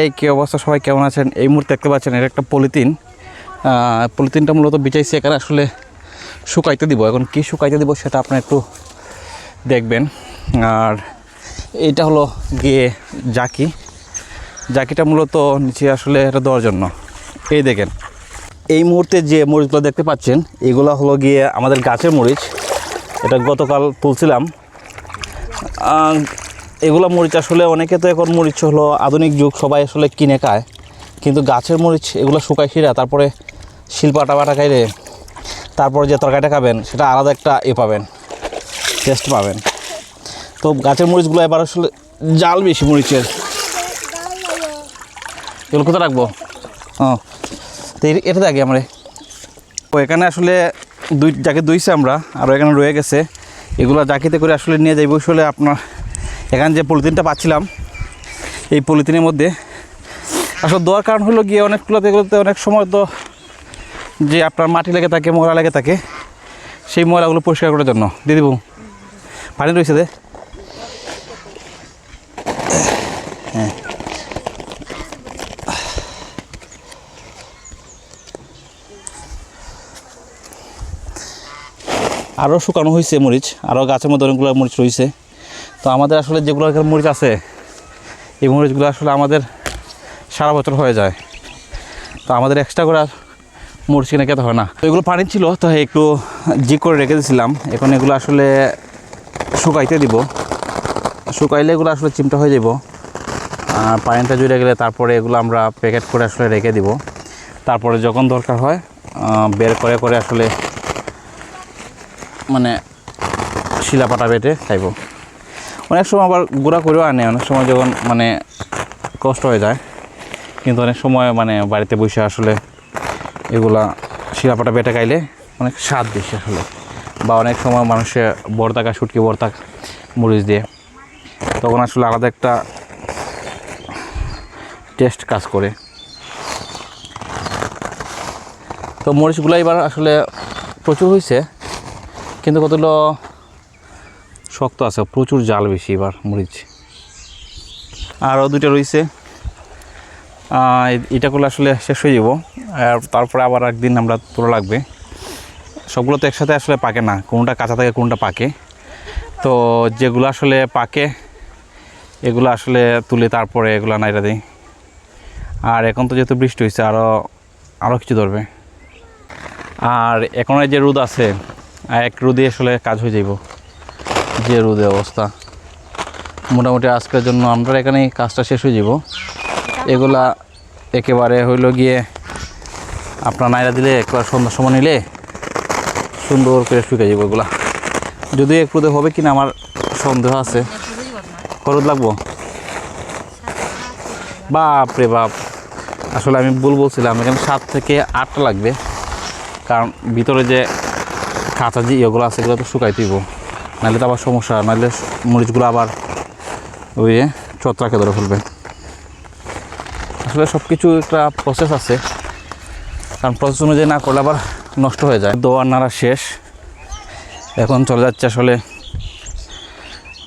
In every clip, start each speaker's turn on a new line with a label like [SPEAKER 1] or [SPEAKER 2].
[SPEAKER 1] এই কি অবস্থা, সবাই কেমন আছেন? এই মুহূর্তে দেখতে পাচ্ছেন এটা একটা পলিথিনটা মূলত বিছাইছি এখানে আসলে শুকাইতে দিব। এখন কি শুকাইতে দিব সেটা আপনি একটু দেখবেন। আর এইটা হলো গিয়ে জাকিটা মূলত নিচে আসলে এটা দেওয়ার জন্য। এই দেখেন এই মুহূর্তে যে মরিচগুলো দেখতে পাচ্ছেন এগুলো হলো গিয়ে আমাদের গাছের মরিচ। এটা গতকাল তুলছিলাম। এগুলো মরিচ আসলে অনেকে তো এখন মরিচ হলো আধুনিক যুগ, সবাই আসলে কিনে খায়, কিন্তু গাছের মরিচ এগুলো শুকাই খিরা তারপরে শিলপাটা বাটা খাইলে তারপরে যে তরকারিটা খাবেন সেটা আলাদা একটা পাবেন, টেস্ট পাবেন। তো গাছের মরিচগুলো এবার আসলে জাল বেশি মরিচের। এগুলো কোথায় রাখবো? তো এটা দেখি আমরা এখানে আসলে জাকি দুইছে আমরা, আর এখানে রয়ে গেছে। এগুলো জাকিতে করে আসলে নিয়ে যাইব। আসলে আপনার এখানে যে পলিথিনটা পাচ্ছিলাম এই পলিথিনের মধ্যে আসলে দেওয়ার কারণ হলো গিয়ে অনেকগুলোতে এগুলোতে অনেক সময় তো যে আপনার মাটি লেগে থাকে, ময়লা লেগে থাকে, সেই ময়লাগুলো পরিষ্কার করার জন্য দিয়ে দিব। পানি রয়েছে দে। হ্যাঁ, আরও শুকানো হয়েছে মরিচ, আরও গাছের মধ্যে অনেকগুলো মরিচ রয়েছে। তো আমাদের আসলে যেগুলো মরিচ আছে এই মরিচগুলো আসলে আমাদের সারা বছর হয়ে যায়। তো আমাদের এক্সট্রা করে মরিচ কিনে খেতে হয় না। তো এগুলো পানি ছিল, তো একটু জি করে রেখে দিয়েছিলাম। এখন এগুলো আসলে শুকাইতে দিব। শুকাইলে এগুলো আসলে চিমটা হয়ে যাব। আর পানিটা জুড়ে গেলে তারপরে এগুলো আমরা প্যাকেট করে আসলে রেখে দিব। তারপরে যখন দরকার হয় বের করে করে আসলে মানে শিলাপাটা বেটে খাইব। অনেক সময় আবার গুঁড়া করেও আনে, অনেক সময় যখন মানে কষ্ট হয়ে যায়। কিন্তু অনেক সময় মানে বাড়িতে বসে আসলে এগুলা শিলাপাটা বেটে খাইলে অনেক স্বাদ বেশি আসলে। বা অনেক সময় মানুষের বর্তাকা শুটকি বর্তা মরিচ দিয়ে, তখন আসলে আলাদা একটা টেস্ট কাজ করে। তো মরিচগুলো এবার আসলে প্রচুর হয়েছে, কিন্তু কতগুলো শক্ত আছে, প্রচুর জাল বেশি এবার মরিচ। আরও দুটো রয়েছে, এটা করলে আসলে শেষ হয়ে যাব। আর তারপরে আবার একদিন আমরা তোলা লাগবে। সবগুলো তো একসাথে আসলে পাকে না, কোনটা কাঁচা থাকে কোনটা পাকে। তো যেগুলো আসলে পাকে এগুলো আসলে তুলে তারপরে এগুলো নাইরা দিই। আর এখন তো যেহেতু বৃষ্টি হয়েছে আরও কিছু ধরবে। আর এখন যে রোদ আছে এক রোদে আসলে কাজ হয়ে যাব। যে রোদে অবস্থা, মোটামুটি আজকের জন্য আমরা এখানেই কাজটা শেষ হয়ে যাব। এগুলা একেবারে হইল গিয়ে আপনার নাইরা দিলে একবার সন্ধ্যার সময় নিলে সুন্দর করে শুকিয়ে যাব। এগুলা যদিও এক রোদে হবে কিনা আমার সন্দেহ আছে। রোদ লাগবো? বাপরে বাপ, আসলে আমি ভুল বলছিলাম, এখানে 7 থেকে 8টা লাগবে। কারণ ভিতরে যে কাঁচা যে ইয়েগুলো আছে এগুলো তো শুকাই দিব, নাহলে তো আবার সমস্যা, নাহলে মরিচগুলো আবার ওই ছত্রাকে ধরে ফেলবে। আসলে সব কিছু একটা প্রসেস আছে, কারণ প্রসেস অনুযায়ী না করলে আবার নষ্ট হয়ে যায়। দোয়ার নাড়া শেষ, এখন চলে যাচ্ছে আসলে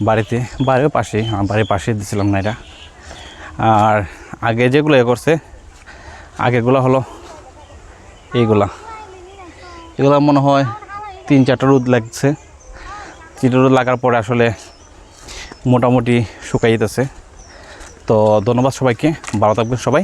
[SPEAKER 1] বাড়ির পাশেই, বাড়ির পাশেই দিয়েছিলাম না এটা। আর আগে যেগুলো করছে আগেগুলো হলো এগুলো মনে হয় 3-4টা রোদ লাগছে। 3টা রোদ লাগার পরে আসলে মোটামুটি শুকাই যেতেছে। তো ধন্যবাদ সবাইকে, ভালো থাকবেন সবাই।